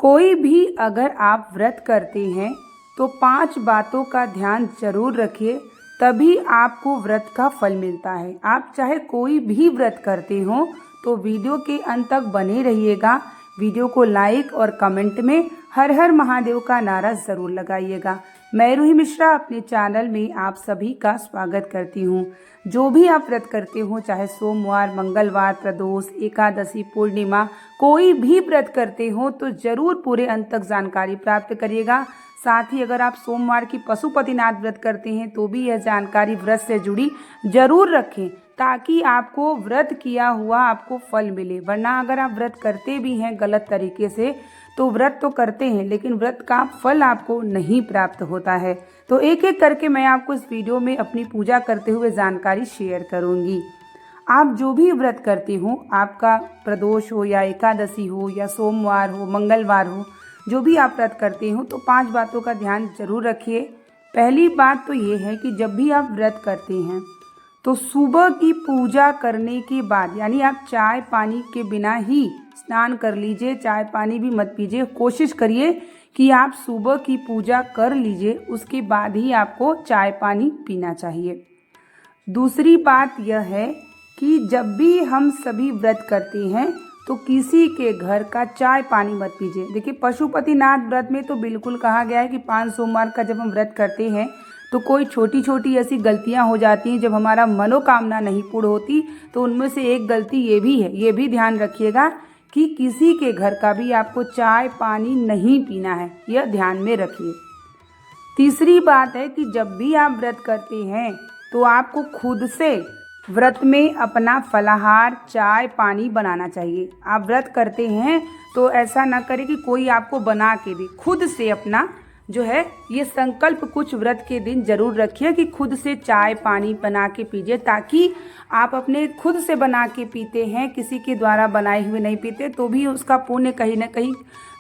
कोई भी अगर आप व्रत करते हैं तो 5 बातों का ध्यान जरूर रखिए, तभी आपको व्रत का फल मिलता है। आप चाहे कोई भी व्रत करते हो तो वीडियो के अंत तक बने रहिएगा। वीडियो को लाइक और कमेंट में हर हर महादेव का नारा ज़रूर लगाइएगा। मैं रूही मिश्रा अपने चैनल में आप सभी का स्वागत करती हूँ। जो भी आप व्रत करते हो, चाहे सोमवार, मंगलवार, प्रदोष, एकादशी, पूर्णिमा, कोई भी व्रत करते हो तो ज़रूर पूरे अंत तक जानकारी प्राप्त करिएगा। साथ ही अगर आप सोमवार की पशुपतिनाथ व्रत करते हैं तो भी यह जानकारी व्रत से जुड़ी जरूर रखें, ताकि आपको व्रत किया हुआ आपको फल मिले। वरना अगर आप व्रत करते भी हैं गलत तरीके से तो व्रत तो करते हैं लेकिन व्रत का फल आपको नहीं प्राप्त होता है। तो एक एक करके मैं आपको इस वीडियो में अपनी पूजा करते हुए जानकारी शेयर करूंगी। आप जो भी व्रत करते हो, आपका प्रदोष हो या एकादशी हो या सोमवार हो, मंगलवार हो, जो भी आप व्रत करते हो तो 5 बातों का ध्यान जरूर रखिए। पहली बात तो ये है कि जब भी आप व्रत करते हैं तो सुबह की पूजा करने के बाद, यानी आप चाय पानी के बिना ही स्नान कर लीजिए, चाय पानी भी मत पीजिए। कोशिश करिए कि आप सुबह की पूजा कर लीजिए, उसके बाद ही आपको चाय पानी पीना चाहिए। दूसरी बात यह है कि जब भी हम सभी व्रत करते हैं तो किसी के घर का चाय पानी मत पीजिए। देखिए, पशुपतिनाथ व्रत में तो बिल्कुल कहा गया है कि 5 सोमवार का जब हम व्रत करते हैं तो कोई छोटी छोटी ऐसी गलतियां हो जाती हैं जब हमारा मनोकामना नहीं पूर्ण होती। तो उनमें से एक गलती ये भी है, ये भी ध्यान रखिएगा कि किसी के घर का भी आपको चाय पानी नहीं पीना है, यह ध्यान में रखिए। तीसरी बात है कि जब भी आप व्रत करते हैं तो आपको खुद से व्रत में अपना फलाहार, चाय पानी बनाना चाहिए। आप व्रत करते हैं तो ऐसा ना करें कि कोई आपको बना के दे, खुद से अपना जो है ये संकल्प कुछ व्रत के दिन जरूर रखिए कि खुद से चाय पानी बना के पीजिए, ताकि आप अपने खुद से बना के पीते हैं, किसी के द्वारा बनाए हुए नहीं पीते, तो भी उसका पुण्य कहीं ना कहीं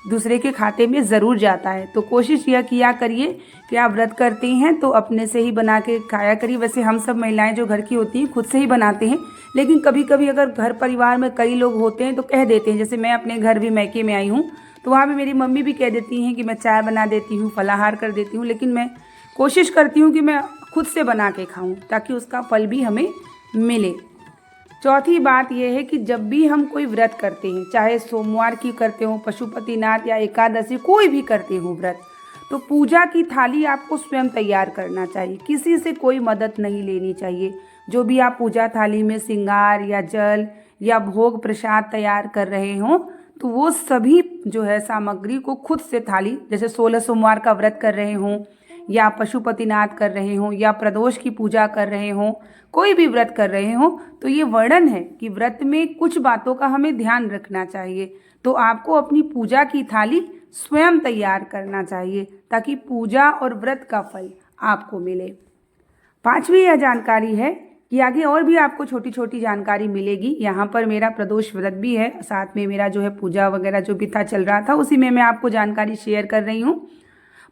दूसरे के खाते में ज़रूर जाता है। तो कोशिश यह किया करिए कि आप व्रत करते हैं तो अपने से ही बना के खाया करिए। वैसे हम सब महिलाएं जो घर की होती हैं खुद से ही बनाते हैं, लेकिन कभी कभी अगर घर परिवार में कई लोग होते हैं तो कह देते हैं। जैसे मैं अपने घर भी मैके में आई हूँ तो वहाँ भी मेरी मम्मी भी कह देती हैं कि मैं चाय बना देती हूँ, फलाहार कर देती हूँ, लेकिन मैं कोशिश करती हूँ कि मैं खुद से बना के खाऊँ ताकि उसका फल भी हमें मिले। चौथी बात यह है कि जब भी हम कोई व्रत करते हैं, चाहे सोमवार की करते हो, पशुपतिनाथ या एकादशी, कोई भी करते हो व्रत, तो पूजा की थाली आपको स्वयं तैयार करना चाहिए, किसी से कोई मदद नहीं लेनी चाहिए। जो भी आप पूजा थाली में श्रृंगार या जल या भोग प्रसाद तैयार कर रहे हो तो वो सभी जो है सामग्री को खुद से थाली, जैसे 16 सोमवार का व्रत कर रहे हों या पशुपतिनाथ कर रहे हों या प्रदोष की पूजा कर रहे हों, कोई भी व्रत कर रहे हों, तो ये वर्णन है कि व्रत में कुछ बातों का हमें ध्यान रखना चाहिए। तो आपको अपनी पूजा की थाली स्वयं तैयार करना चाहिए ताकि पूजा और व्रत का फल आपको मिले। 5वीं यह जानकारी है कि आगे और भी आपको छोटी छोटी जानकारी मिलेगी। यहाँ पर मेरा प्रदोष व्रत भी है, साथ में मेरा जो है पूजा वगैरह जो भी था चल रहा था, उसी में मैं आपको जानकारी शेयर कर रही हूँ।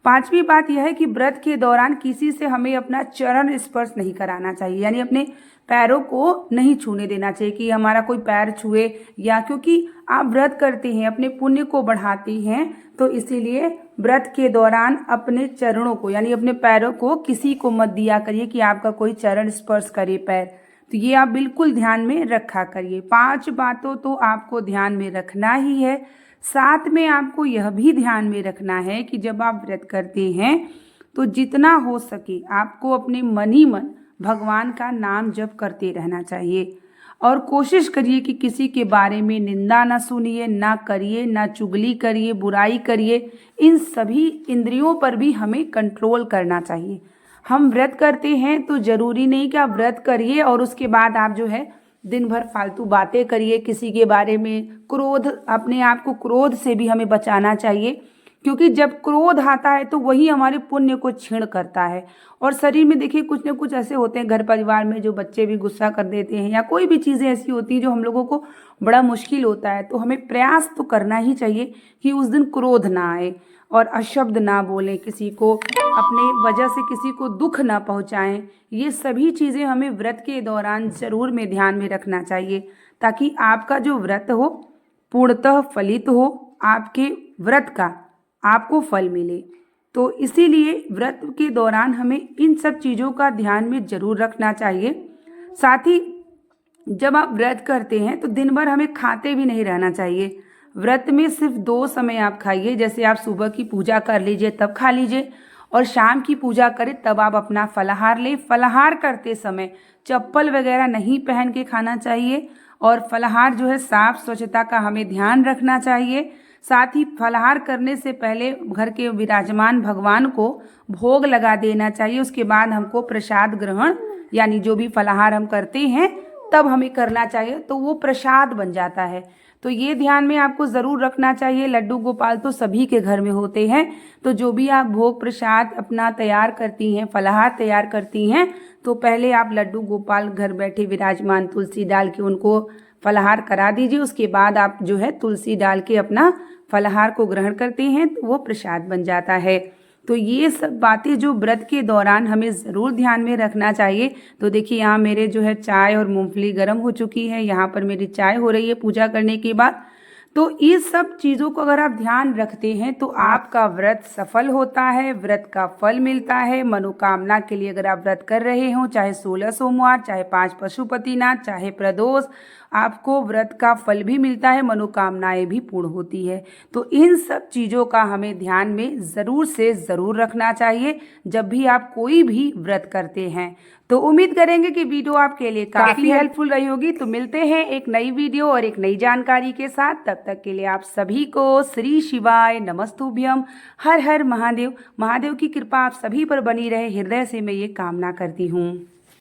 5वीं बात यह है कि व्रत के दौरान किसी से हमें अपना चरण स्पर्श नहीं कराना चाहिए, यानी अपने पैरों को नहीं छूने देना चाहिए कि हमारा कोई पैर छुए, या क्योंकि आप व्रत करते हैं, अपने पुण्य को बढ़ाते हैं, तो इसीलिए व्रत के दौरान अपने चरणों को, यानी अपने पैरों को किसी को मत दिया करिए कि आपका कोई चरण स्पर्श करे पैर। तो ये आप बिल्कुल ध्यान में रखा करिए। 5 बातों तो आपको ध्यान में रखना ही है। साथ में आपको यह भी ध्यान में रखना है कि जब आप व्रत करते हैं तो जितना हो सके आपको अपने मन ही मन भगवान का नाम जप करते रहना चाहिए। और कोशिश करिए कि किसी के बारे में निंदा ना सुनिए, ना करिए, ना चुगली करिए, बुराई करिए। इन सभी इंद्रियों पर भी हमें कंट्रोल करना चाहिए। हम व्रत करते हैं तो ज़रूरी नहीं कि आप व्रत करिए और उसके बाद आप जो है दिन भर फालतू बातें करिए किसी के बारे में। क्रोध, अपने आप को क्रोध से भी हमें बचाना चाहिए, क्योंकि जब क्रोध आता है तो वही हमारे पुण्य को क्षीण करता है। और शरीर में देखिए कुछ न कुछ ऐसे होते हैं घर परिवार में, जो बच्चे भी गुस्सा कर देते हैं या कोई भी चीज़ें ऐसी होती हैं जो हम लोगों को बड़ा मुश्किल होता है। तो हमें प्रयास तो करना ही चाहिए कि उस दिन क्रोध ना आए और अशब्द ना बोलें, किसी को अपने वजह से किसी को दुख ना पहुंचाएं। ये सभी चीज़ें हमें व्रत के दौरान जरूर में ध्यान में रखना चाहिए, ताकि आपका जो व्रत हो पूर्णतः फलित हो, आपके व्रत का आपको फल मिले। तो इसीलिए व्रत के दौरान हमें इन सब चीज़ों का ध्यान में ज़रूर रखना चाहिए। साथ ही जब आप व्रत करते हैं तो दिन भर हमें खाते भी नहीं रहना चाहिए। व्रत में सिर्फ 2 समय आप खाइए, जैसे आप सुबह की पूजा कर लीजिए तब खा लीजिए, और शाम की पूजा करें तब आप अपना फलाहार लें। फलाहार करते समय चप्पल वगैरह नहीं पहन के खाना चाहिए, और फलाहार जो है साफ स्वच्छता का हमें ध्यान रखना चाहिए। साथ ही फलाहार करने से पहले घर के विराजमान भगवान को भोग लगा देना चाहिए। उसके बाद हमको प्रसाद ग्रहण, यानी जो भी फलाहार हम करते हैं तब हमें करना चाहिए, तो वो प्रसाद बन जाता है। तो ये ध्यान में आपको ज़रूर रखना चाहिए। लड्डू गोपाल तो सभी के घर में होते हैं, तो जो भी आप भोग प्रसाद अपना तैयार करती हैं, फलाहार तैयार करती हैं, तो पहले आप लड्डू गोपाल घर बैठे विराजमान तुलसी डाल के उनको फलाहार करा दीजिए। उसके बाद आप जो है तुलसी डाल के अपना फलाहार को ग्रहण करते हैं तो वो प्रसाद बन जाता है। तो ये सब बातें जो व्रत के दौरान हमें ज़रूर ध्यान में रखना चाहिए। तो देखिए यहाँ मेरे जो है चाय और मूंगफली गर्म हो चुकी है, यहाँ पर मेरी चाय हो रही है पूजा करने के बाद। तो ये सब चीज़ों को अगर आप ध्यान रखते हैं तो आपका व्रत सफल होता है, व्रत का फल मिलता है। मनोकामना के लिए अगर आप व्रत कर रहे हो, चाहे 16 सोमवार, चाहे 5 पशुपतिनाथ, चाहे प्रदोष, आपको व्रत का फल भी मिलता है, मनोकामनाएं भी पूर्ण होती है। तो इन सब चीज़ों का हमें ध्यान में ज़रूर से ज़रूर रखना चाहिए जब भी आप कोई भी व्रत करते हैं। तो उम्मीद करेंगे कि वीडियो आपके लिए काफ़ी हेल्पफुल रही होगी। तो मिलते हैं एक नई वीडियो और एक नई जानकारी के साथ। तब तक के लिए आप सभी को श्री शिवाय नमस्तुभ्यम। हर हर महादेव। महादेव की कृपा आप सभी पर बनी रहे, हृदय से मैं ये कामना करती हूँ।